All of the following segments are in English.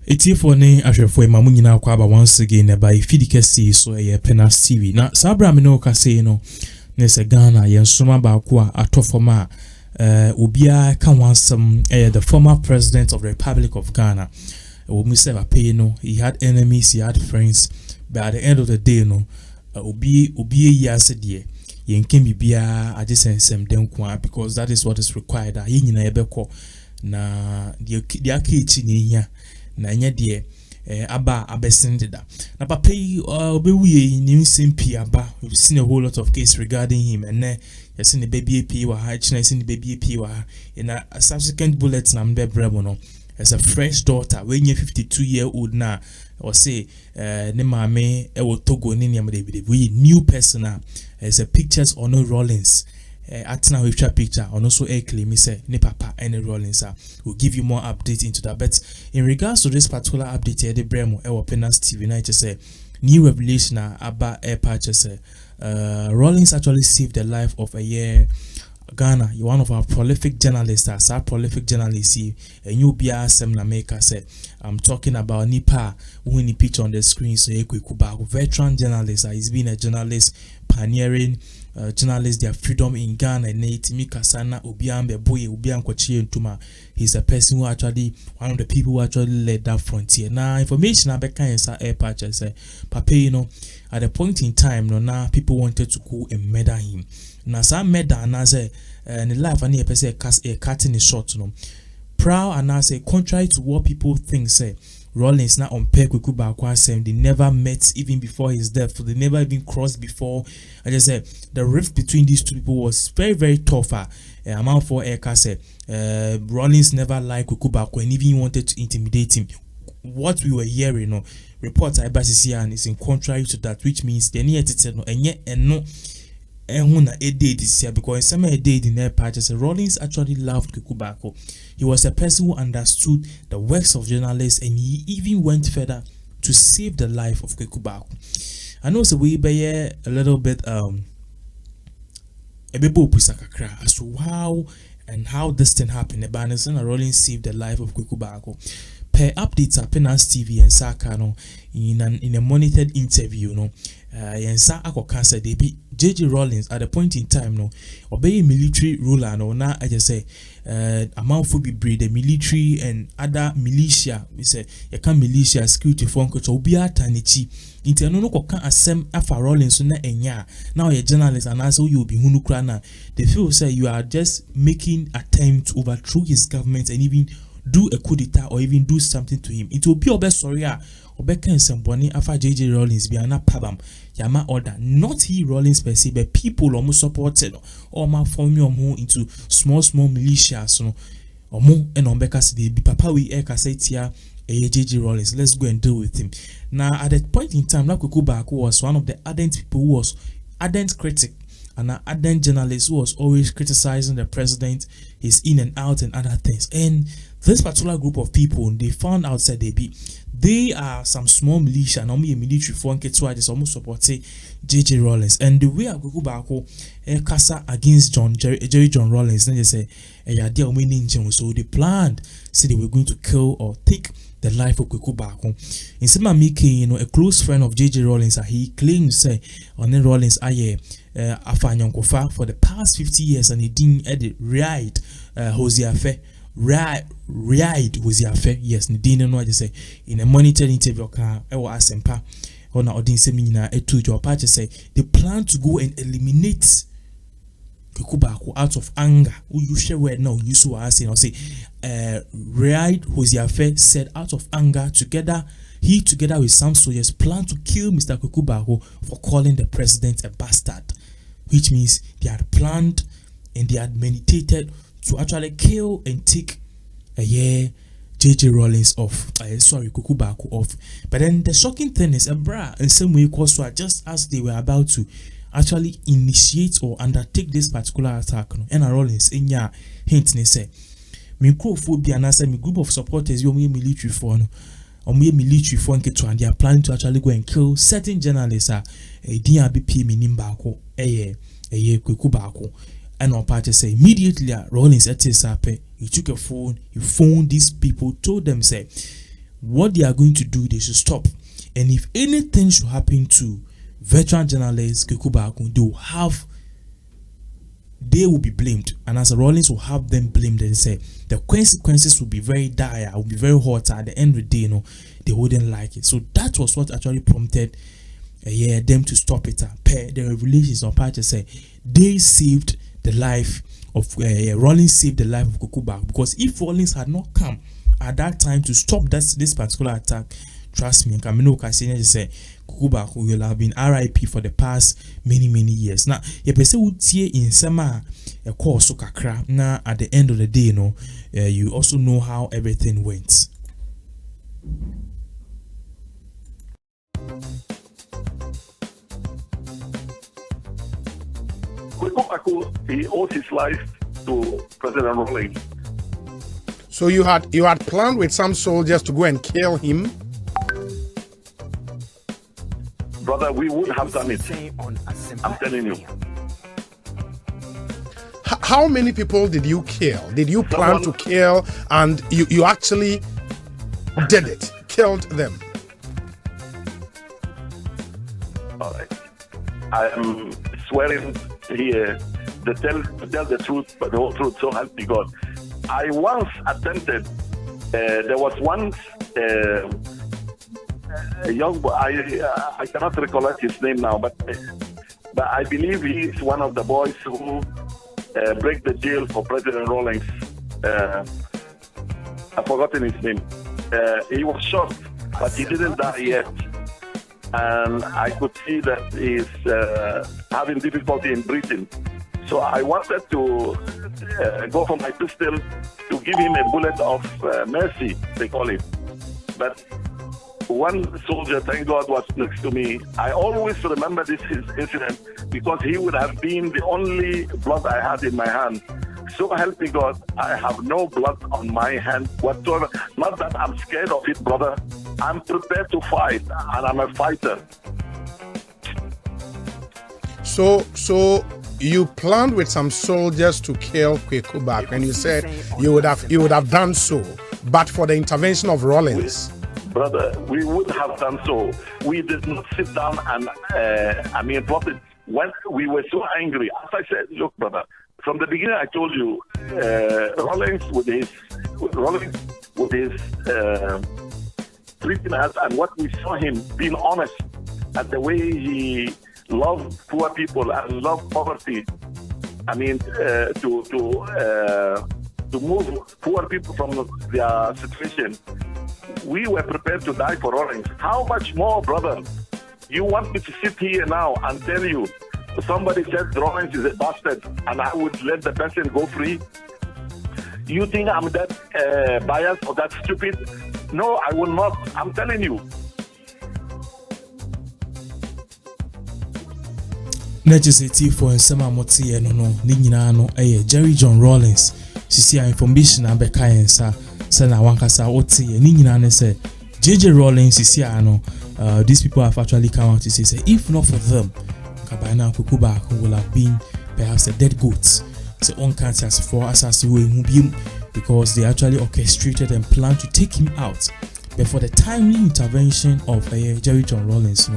Etiefo ne ahwefo emamu nyina kwa aba once again by Fidikesi so ye Penas TV. Na sabra me no ka say no ne se Ghana ye nsoma Baako a atofoma obia ka wansam the former president of the Republic of Ghana. We say pay no, he had enemies, he had friends, but at the end of the day no obi ya said ye nkem bibia ajesensem den kwa because that is what is required. Ye nyina ye beko na the akichi ne hia na nya de aba abesendeda na papa yi obewie ni nsimpi aba. We've seen a whole lot of case regarding him, and you seen the baby AP wa ha china seen the baby AP wa in a subsequent bullet na mbe brebo no as a fresh daughter when you 52-year-old na or say ne mame e wo Togo ni nyam de we new person as a pictures on no Rawlings atna we try picture on also claim say ne papa any Rawlings will give you more update into that. But in regards to this particular update here the bremo e Penas TV na say new revelation about air patches Rawlings actually saved the life of a year Ghana, you're one of our prolific journalists, as our prolific journalists, and you'll be asking Nameka said, I'm talking about Nipa, who in the picture on the screen, so Kwaku, veteran journalist, he's been a journalist, pioneering journalists, their freedom in Ghana, and Mika Sana, Obiambe, Boy, Obiam Kwachi, and Tuma. He's a person who actually, one of the people who actually led that frontier. Now, information about Kenya air patches, Papa, you know, at a point in time, no, now people wanted to go and murder him. Na sa meda na say the life ani person cutting is short no proud and say contrary to what people think say Rawlings na on Kwaku Baako asem they never met even before his death, so they never even crossed before. I just said the rift between these two people was very tougher. Amount for Eka say Rawlings never liked Kwaku Baako and even wanted to intimidate him. What we were hearing, no reports I and is in contrary to that, which means they need to no and yet and no. A day this year because some a day in their patches Rawlings actually loved Kwaku Baako. He was a person who understood the works of journalists, and he even went further to save the life of Kwaku Baako. I know so we be a little bit a bebo pusakakra as to how this thing happened. The banners and Rawlings saved the life of Kwaku Baako. Per updates at Penas TV and Saka no in a monitored interview no yensa akokansa they be JJ Rawlings at the point in time no obey military ruler no na I just say amount for be breed the military and other militia we say you can militia security phone coach obi atanichi interno no kokan asem afa Rawlings na enya now you journalist and also you be hunu kra na they feel say you are just making attempt to overthrow his government and even do a coup d'etat or even do something to him. It will be obe sorry obe ken semboni afa JJ Rawlings be ana pabam yama order not he Rawlings per se but people almost supported or ma form into small militias no omo and ombeka se be papa we ekasetia JJ Rawlings. Let's go and deal with him. Now at that point in time Kwaku Baako was one of the ardent people who was ardent critic and an ardent journalist who was always criticizing the president, his in and out and other things. And this particular group of people, they found out that they are some small militia, normally a military form, so I just almost support JJ Rawlings. And the way Kwaku Baako casa against Jerry John Rawlings, then they say, so they planned, say they were going to kill or take the life of Kwaku Baako. In some making, a close friend of JJ Rawlings, he claims say on the Rawlings Afanyankofa for the past 50 years, and he didn't edit right Hosiafe. Ride was your affair. Yes, ni didn't know. I just say in a monitored interview, or asempa, or na odin semina to your party say they plan to go and eliminate Kwaku Baako out of anger. Who you share word now? You saw us saying or say, Ride was your affair said out of anger together with some soldiers plan to kill Mr. Kwaku Baako for calling the president a bastard, which means they had planned and they had meditated to actually kill and take JJ Rawlings off. Kwaku Baako off. But then the shocking thing is, in some way, also just as they were about to actually initiate or undertake this particular attack, and Rawlings in ya hint ne say, me phobia and I say me group of supporters, you military for no. Or me military for and they are planning to actually go and kill certain journalists. DRBP minim Baako, Kwaku Baako. And our party say immediately Rawlings he took a phone, he phoned these people, told them say what they are going to do, they should stop. And if anything should happen to veteran journalist Kwaku Baako, they will be blamed, and as Rawlings will have them blamed and say the consequences will be very dire, will be very hot. At the end of the day, they wouldn't like it. So that was what actually prompted them to stop it. The revelations on part to say they saved the life of Rawlings, saved the life of Kwaku Baako, because if Rawlings had not come at that time to stop this particular attack, trust me, Kamino Kasine say Kwaku Baako will have been RIP for the past many years. Now, pese utie in sama a course kakra. Now, at the end of the day, you also know how everything went. Kwaku Baako, he owes his life to President Rawlings. So you had planned with some soldiers to go and kill him? Brother, we would have done it. I'm telling you. How many people did you kill? Did you plan to kill, and you actually did it? Killed them? All right. I am swearing here to tell the truth, but the whole truth, so help me God. I once attempted, there was once a young boy, I cannot recollect his name now, but I believe he is one of the boys who break the jail for President Rawlings. I've forgotten his name. He was shot, but he didn't die yet. And I could see that he's having difficulty in breathing. So I wanted to go for my pistol to give him a bullet of mercy, they call it. But one soldier, thank God, was next to me. I always remember this incident because he would have been the only blood I had in my hand. So help me God, I have no blood on my hand whatsoever. Not that I'm scared of it, brother. I'm prepared to fight, and I'm a fighter. So you planned with some soldiers to kill Kwaku Baako, and you said you would have done so, but for the intervention of Rawlings. Brother, we would have done so. We did not sit down and plot it. When we were so angry, as I said, look, brother, from the beginning I told you, Rawlings with his treating us and what we saw him being honest and the way he loved poor people and loved poverty. To move poor people from their situation. We were prepared to die for Rawlings. How much more, brother? You want me to sit here now and tell you somebody said Rawlings is a bastard and I would let the person go free? You think I'm that biased or that stupid? No, I will not. I'm telling you. Legislative for Nsema Moti no Nina no Jerry John Rawlings. Sisi information abeka yensa say na wankasa oti ni nyina ne say JJ Rawlings sisi no these people have actually come out to say if not for them Kabana Kwaku Baako will have been perhaps a dead goat. So on can't for Assas because they actually orchestrated and planned to take him out. But for the timely intervention of Jerry John Rawlings,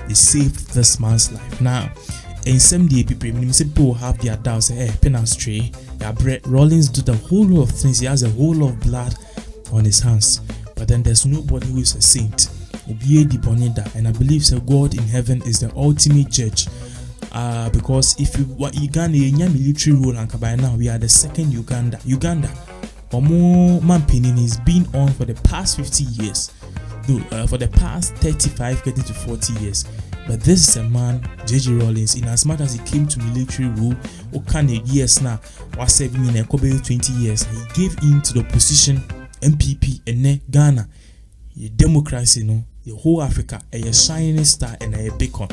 they saved this man's life. Now, in some day, people have their doubts. Pen and stray. Rawlings do the whole lot of things. He has a whole lot of blood on his hands. But then there's nobody who is a saint. And I believe God in heaven is the ultimate judge. Because if Uganda military rule and by now we are the second Uganda. Omo Mampinin is been on for the past 50 years. For the past 35 getting to 40 years. But this is a man, JJ Rawlings, in as much as he came to military rule, years now, was 7 in 20 years, he gave in to the opposition, MPP, and Ghana. Democracy, the whole Africa, a shining star and a beacon.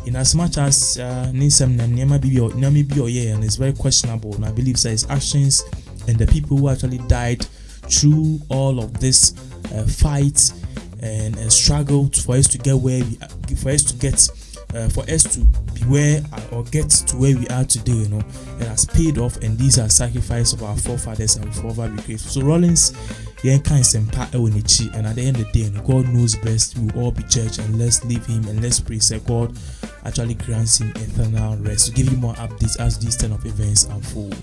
In as much as Nisam Namibia and it's very questionable, and I believe his actions and the people who actually died through all of this fight and struggle for us to get where we are, for us to be where or get to where we are today, it has paid off, and these are sacrifices of our forefathers and forever we grateful. So Rawlings yen kind sempa ewonichi, and at the end of the day, God knows best. We will all be judged, and let's leave him and let's pray say God actually grants him eternal rest. To give you more updates as these turn of events unfold.